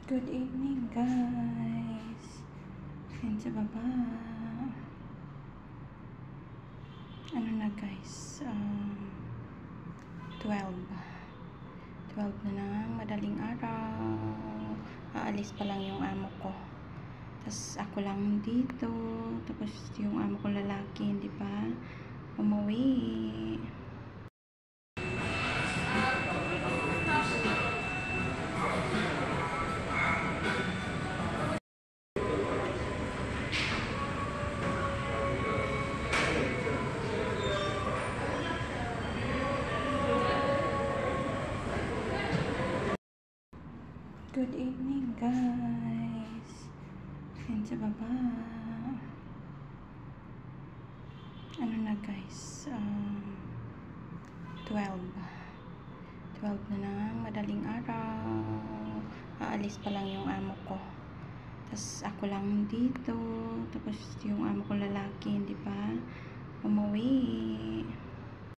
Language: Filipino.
Good evening, guys. Yan sa baba. Ano na, guys? 12. 12 na ng madaling araw. Aalis pa lang yung amo ko. Tapos ako lang dito. Tapos yung amo ko lalaki, hindi pa umuwi. Good evening, guys. Yan sa baba. Ano na, guys? 12. 12 na ng madaling araw. Aalis pa lang yung amo ko. Tapos ako lang dito. Tapos yung amo ko lalaki, hindi pa umuwi.